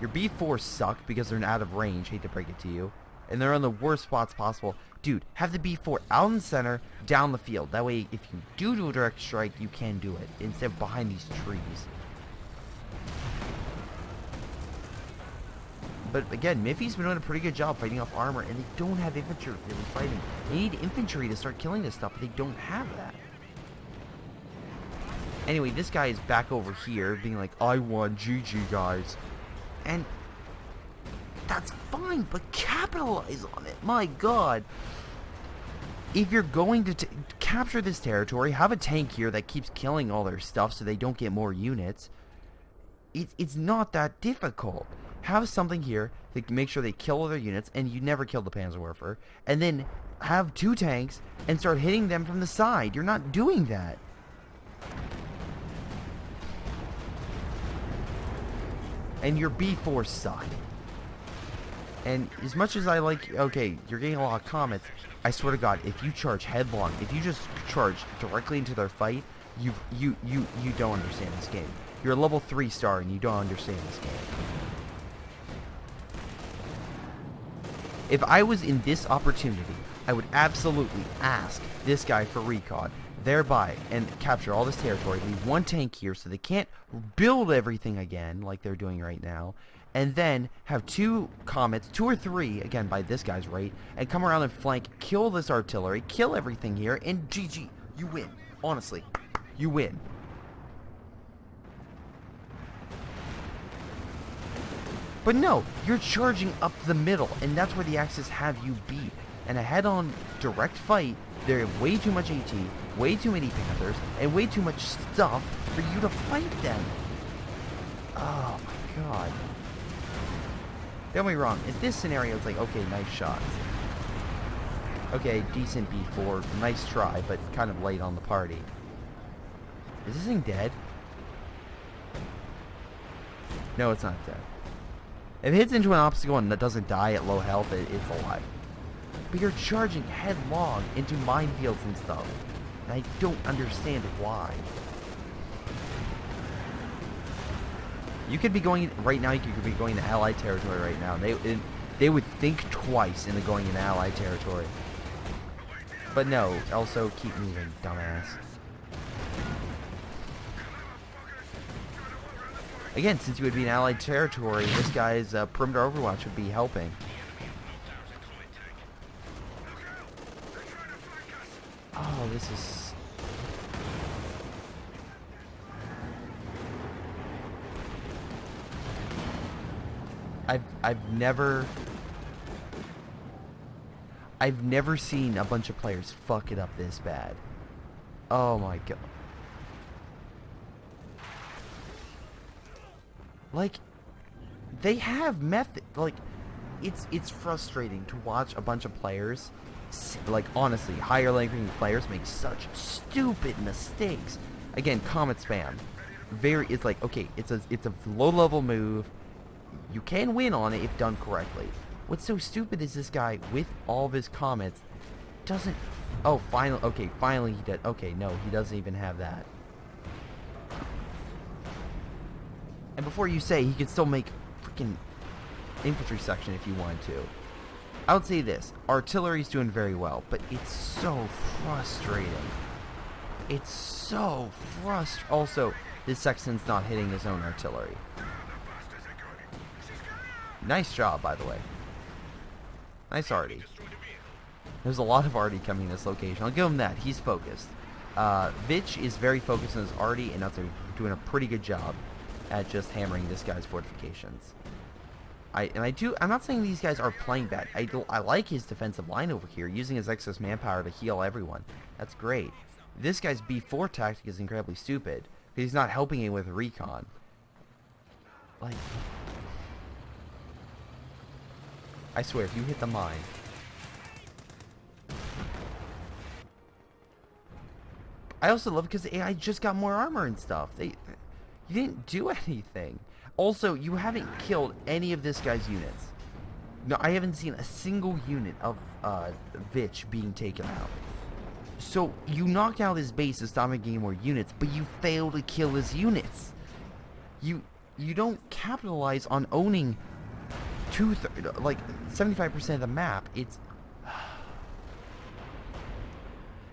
Your B4 suck because they're out of range. Hate to break it to you. And they're on the worst spots possible. Dude, have the B4 out in the center, down the field. That way, if you do a direct strike, you can do it. Instead of behind these trees. But again, Miffy's been doing a pretty good job fighting off armor, and they don't have infantry really fighting. They need infantry to start killing this stuff, but they don't have that. Anyway, this guy is back over here, being like, I won, GG, guys. And that's fine, but capitalize on it. My god. If you're going to capture this territory, have a tank here that keeps killing all their stuff so they don't get more units. It's not that difficult. Have something here that make sure they kill all their units, and you never kill the Panzerwerfer. And then have 2 tanks and start hitting them from the side. You're not doing that. And your B4 suck. And as much as I like, okay, you're getting a lot of comments. I swear to God, if you charge headlong, if you just charge directly into their fight, you don't understand this game. You're a level 3 star and you don't understand this game. If I was in this opportunity I would absolutely ask this guy for recon, thereby, and capture all this territory, leave one tank here so they can't build everything again like they're doing right now, and then have 2 comets, 2 or 3, again by this guy's rate, and come around and flank, kill this artillery, kill everything here, and GG, you win. Honestly, you win. But no, you're charging up the middle, and that's where the Axis have you beat. And a head-on direct fight, there are way too much AT, way too many Panthers, and way too much stuff for you to fight them. Oh my god. Don't get me wrong, in this scenario it's like, okay, nice shots. Okay, decent B4, nice try, but kind of late on the party. Is this thing dead? No, it's not dead. If it hits into an obstacle and it doesn't die at low health, it's alive. But you're charging headlong into minefields and stuff. And I don't understand why. You could be going, right now, you could be going to Allied territory right now. They would think twice into going into Allied territory. But no, also keep moving, dumbass. Again, since you would be in Allied territory, this guy's perimeter overwatch would be helping. Oh, this is... I've never seen a bunch of players fuck it up this bad. Oh my god. Like, they have method. Like, it's frustrating to watch a bunch of players, like, honestly, higher ranking players make such stupid mistakes. Again, comet spam. It's like, okay, it's a low level move. You can win on it if done correctly. What's so stupid is this guy, with all of his comets, doesn't... Oh, finally, okay, finally he did. Okay, no, he doesn't even have that. And before you say, he could still make freaking infantry section if you wanted to. I would say this, artillery's doing very well, but it's so frustrating. It's so frustrating. Also, this sexton's not hitting his own artillery. Nice job, by the way. Nice arty. There's a lot of arty coming in this location. I'll give him that. He's focused. Vitch is very focused on his arty, and that's doing a pretty good job at just hammering this guy's fortifications. I'm not saying these guys are playing bad. I like his defensive line over here, using his excess manpower to heal everyone. That's great. This guy's B4 tactic is incredibly stupid, because he's not helping him with recon. Like... I swear, if you hit the mine... I also love it because the AI just got more armor and stuff. You didn't do anything. Also, you haven't killed any of this guy's units. No, I haven't seen a single unit of Vitch being taken out. So, you knocked out his base to stop making more units, but you failed to kill his units. You don't capitalize on owning... like 75% of the map. It's...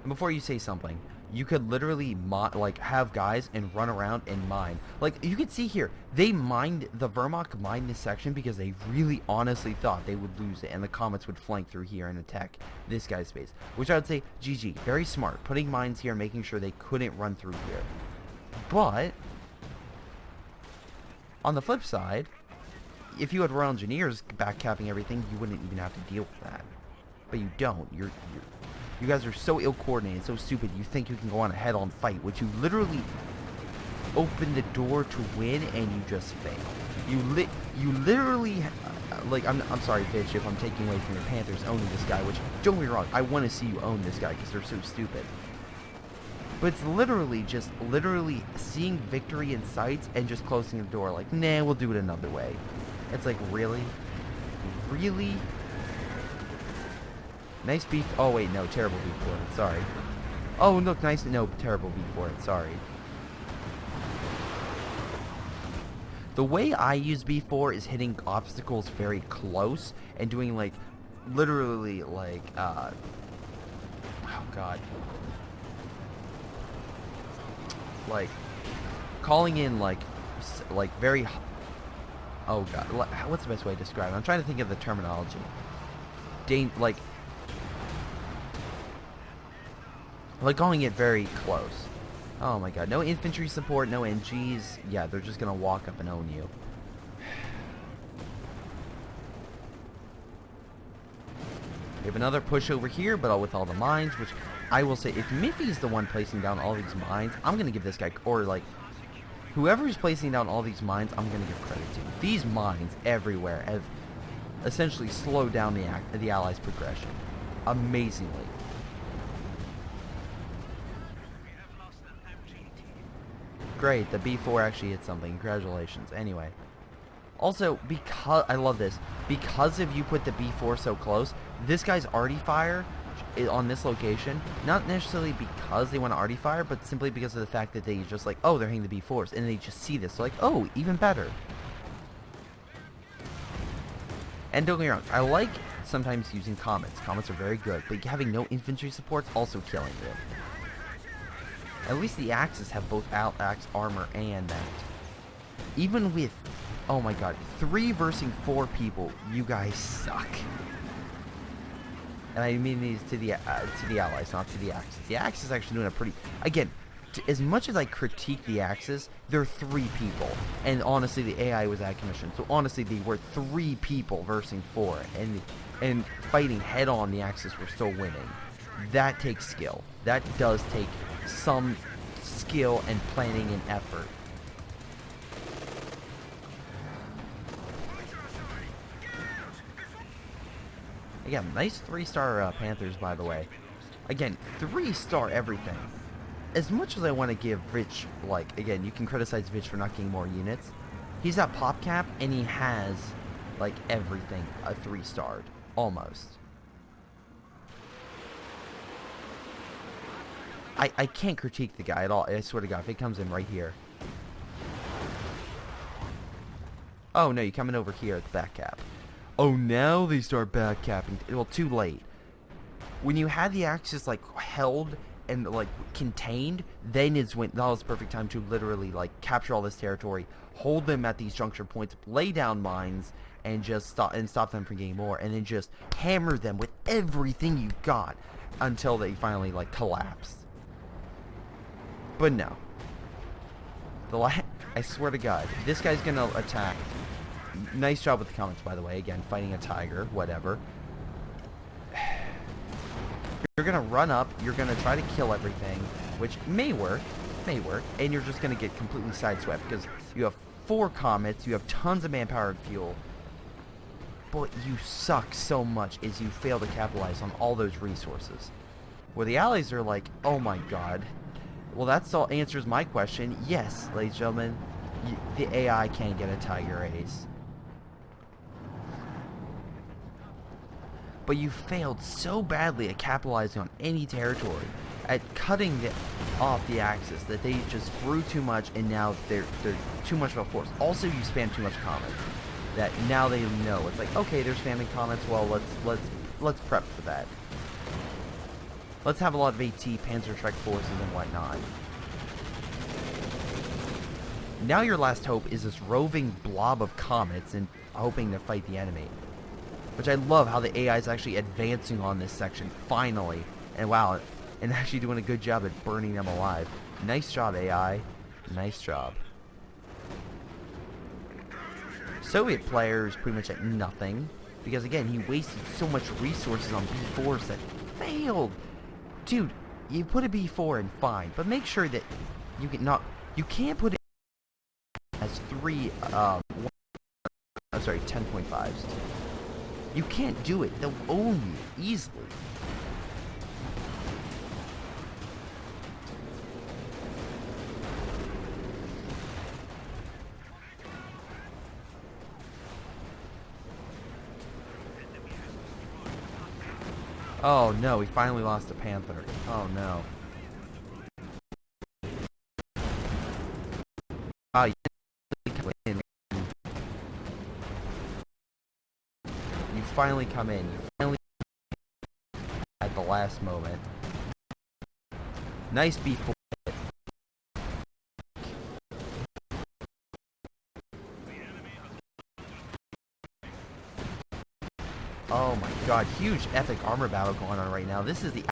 And before you say something, you could literally like have guys and run around and mine. Like you could see here, the Wehrmacht mined this section because they really honestly thought they would lose it, and the comets would flank through here and attack this guy's base. Which I would say, GG, very smart, putting mines here, making sure they couldn't run through here. But on the flip side, if you had Royal Engineers backcapping everything, you wouldn't even have to deal with that. But you don't. You guys are so ill-coordinated, so stupid, you think you can go on a head-on fight, which you literally open the door to win, and you just fail. You literally... like, I'm sorry, Vitch, if I'm taking away from your Panthers owning this guy, which, don't get me wrong, I want to see you own this guy, because they're so stupid. But it's literally seeing victory in sights and just closing the door, like, nah, we'll do it another way. It's like, really? Really? Nice beef. Oh, wait, no. Terrible beef for it. Sorry. Oh, look, nice. No, terrible beef for it. Sorry. The way I use B4 is hitting obstacles very close and doing, like, literally like, oh god, like calling in like very, oh god, what's the best way to describe it? I'm trying to think of the terminology. Like calling it very close. Oh my god, no infantry support, no NGs. Yeah, they're just gonna walk up and own you. We have another push over here, but with all the mines, which I will say, if Miffy's the one placing down all these mines, I'm gonna give this guy, or like, whoever's placing down all these mines, I'm gonna give credit to. These mines everywhere have essentially slowed down the Allies' progression. Amazingly. Great, the B4 actually hit something. Congratulations. Anyway. Also, because, I love this, because if you put the B4 so close, this guy's arty fire on this location, not necessarily because they want to arty fire, but simply because of the fact that they just like, oh, they're hitting the B4s, and they just see this, so like, oh, even better. And don't get me wrong, I like sometimes using comets. Comets are very good, but having no infantry support's also killing them. At least the axes have both axe armor and that. Even with, oh my god, 3 versus 4 people, you guys suck. And I mean these to the allies, not to the axes. The axes actually doing a pretty, again, as much as I critique the axes, they're 3 people, and honestly the AI was out of commission. So honestly, they were 3 people versus 4, and fighting head on, the axes were still winning. That takes skill. That does take some skill and planning and effort. Again, nice 3-star Panthers, by the way. Again, 3-star everything. As much as I want to give Rich, like, again, you can criticize Rich for not getting more units. He's at pop cap, and he has, like, everything a 3-starred. Almost. I can't critique the guy at all. I swear to God, if it comes in right here. Oh, no, you're coming over here at the back cap. Oh, now they start back capping. Well, too late. When you had the axis, like, held and, like, contained, then that was the perfect time to literally, like, capture all this territory, hold them at these juncture points, lay down mines, and just stop them from getting more, and then just hammer them with everything you got until they finally, like, collapsed. But no. I swear to God, this guy's gonna attack. Nice job with the comments, by the way. Again, fighting a tiger, whatever. You're gonna run up, you're gonna try to kill everything, which may work, and you're just gonna get completely sideswept because you have 4 comets, you have tons of manpower and fuel, but you suck so much as you fail to capitalize on all those resources. Where the allies are like, oh my god. Well, that's all answers my question. Yes, ladies and gentlemen, the AI can get a tiger ace. But you failed so badly at capitalizing on any territory, at cutting off the axis, that they just grew too much, and now they're too much of a force. Also, you spam too much comments. That now they know it's like, okay, they're spamming comments. Well, let's prep for that. Let's have a lot of AT, Panzer Strike forces, and whatnot. Now your last hope is this roving blob of comets and hoping to fight the enemy. Which I love how the AI is actually advancing on this section, finally. And wow, and actually doing a good job at burning them alive. Nice job, AI. Nice job. Soviet players pretty much at nothing. Because again, he wasted so much resources on B4s that failed. Dude, you put a B4 in, fine, but make sure that you can't put it as 10.5s. You can't do it. They'll own you easily. Oh no, we finally lost a Panther. Oh no. Wow, you finally come in. You finally at the last moment. Nice B4. Oh my god, huge epic armor battle going on right now. This is the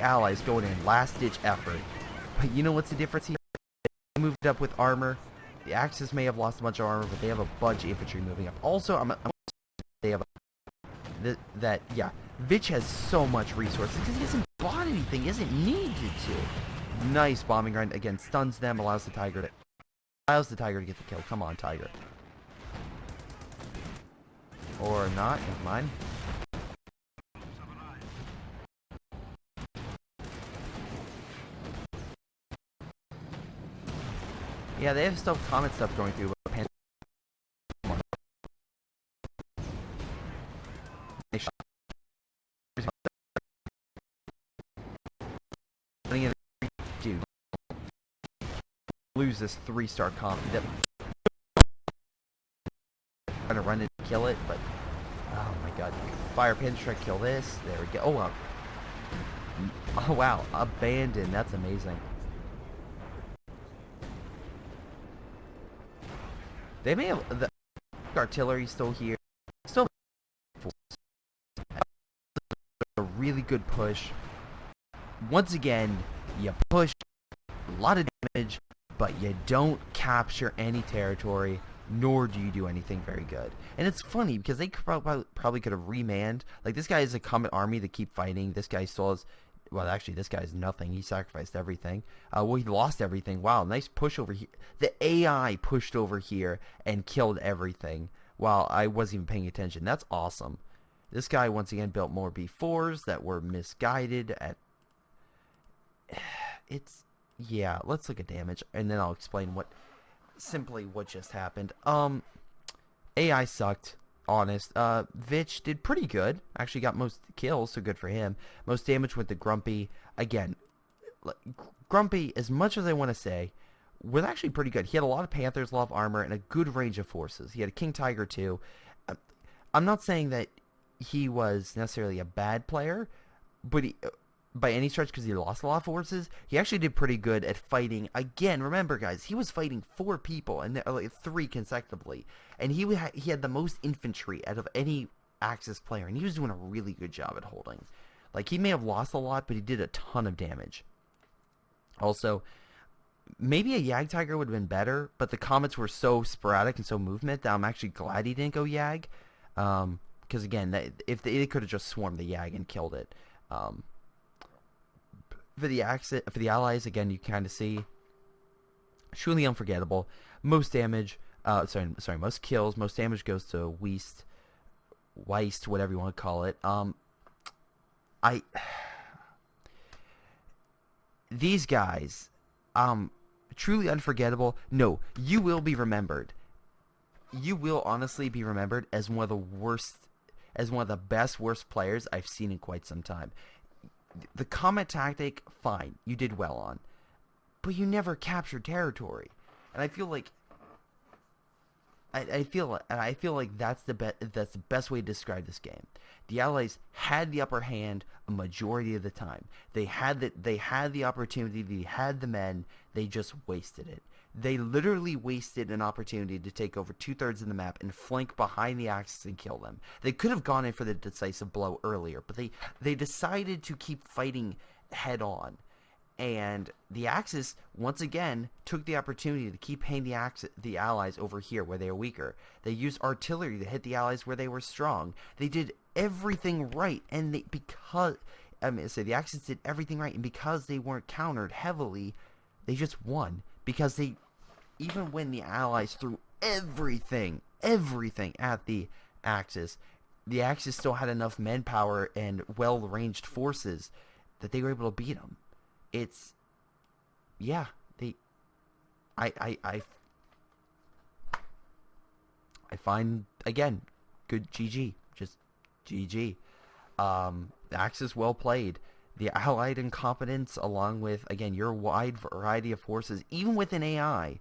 Allies going in last-ditch effort. But you know what's the difference here? They moved up with armor. The Axis may have lost a bunch of armor, but they have a bunch of infantry moving up. Also, they have yeah, Vich has so much resources because he hasn't bought anything, he hasn't needed to. Nice bombing run, again, stuns them, allows the Tiger to get the kill. Come on, Tiger. Or not, never mind. Yeah, they have comet stuff going through. Dude, lose this 3-star comp. Trying to run it and kill it, but oh my god, fire pin strike, kill this. There we go. Oh wow, oh wow, abandoned. That's amazing. They may have the artillery still here. Still a really good push. Once again, you push a lot of damage, but you don't capture any territory, nor do you do anything very good. And it's funny because they probably could have remanned. Like, this guy is a Comet army to keep fighting. This guy still has, well, actually, this guy's nothing. He sacrificed everything. Well, he lost everything. Wow, nice push over here. The AI pushed over here and killed everything while I wasn't even paying attention. That's awesome. This guy, once again, built more B4s that were misguided at... It's... Yeah, let's look at damage, and then I'll explain what just happened. AI sucked, honest. Vich did pretty good. Actually got most kills, so good for him. Most damage went to Grumpy. Again, Grumpy, as much as I want to say, was actually pretty good. He had a lot of Panthers, a lot of armor, and a good range of forces. He had a King Tiger, too. I'm not saying that he was necessarily a bad player, but he... by any stretch, because he lost a lot of forces, he actually did pretty good at fighting. Again, remember, guys, he was fighting 4 people, and like 3 consecutively, and he had the most infantry out of any Axis player, and he was doing a really good job at holding. Like, he may have lost a lot, but he did a ton of damage. Also, maybe a Yag Tiger would have been better, but the comets were so sporadic and so movement that I'm actually glad he didn't go Yag, because again, if they could have just swarmed the Yag and killed it. For the Allies, again, you kind of see truly unforgettable. Most damage, most kills, most damage goes to Weist, whatever you want to call it. These guys, truly unforgettable. No, you will be remembered. You will honestly be remembered as one of the worst players I've seen in quite some time. The Comet tactic, fine, you did well on, but you never captured territory, and I feel like that's the best way to describe this game. The Allies had the upper hand a majority of the time. They had the opportunity. They had the men. They just wasted it. They literally wasted an opportunity to take over 2/3 of the map and flank behind the Axis and kill them. They could have gone in for the decisive blow earlier, but they decided to keep fighting head on. And the Axis, once again, took the opportunity to keep hitting the Allies over here where they were weaker. They used artillery to hit the Allies where they were strong. They did everything right, and the Axis did everything right, and because they weren't countered heavily, they just won. Because even when the Allies threw everything at the Axis still had enough manpower and well-ranged forces that they were able to beat them. It's, yeah, I find, again, good GG, just GG. The Axis well played. The Allied incompetence, along with, again, your wide variety of forces, even with an AI,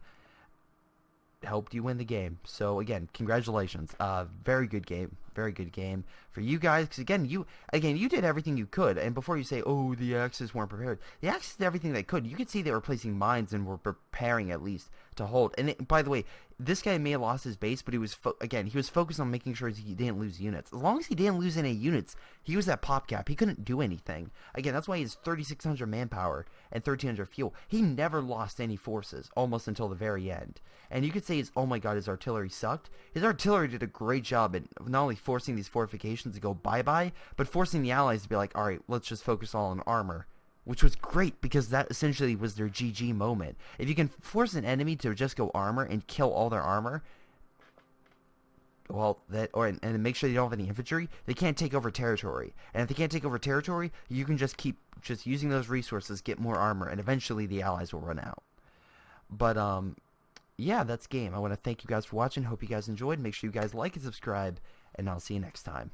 helped you win the game. So again, congratulations. Very good game. Very good game for you guys. Because again, you did everything you could. And before you say, "Oh, the Axis weren't prepared," the Axis did everything they could. You could see they were placing mines and were preparing at least to hold. And by the way, this guy may have lost his base, but he was he was focused on making sure he didn't lose units. As long as he didn't lose any units, he was at pop cap. He couldn't do anything. Again, that's why he has 3,600 manpower and 1,300 fuel. He never lost any forces almost until the very end. And you could say, oh my god, his artillery sucked. His artillery did a great job at not only forcing these fortifications to go bye-bye, but forcing the allies to be like, alright, let's just focus all on armor. Which was great, because that essentially was their GG moment. If you can force an enemy to just go armor and kill all their armor, well, and make sure they don't have any infantry, they can't take over territory. And if they can't take over territory, you can just keep using those resources, get more armor, and eventually the allies will run out. But, yeah, that's game. I want to thank you guys for watching. Hope you guys enjoyed. Make sure you guys like and subscribe, and I'll see you next time.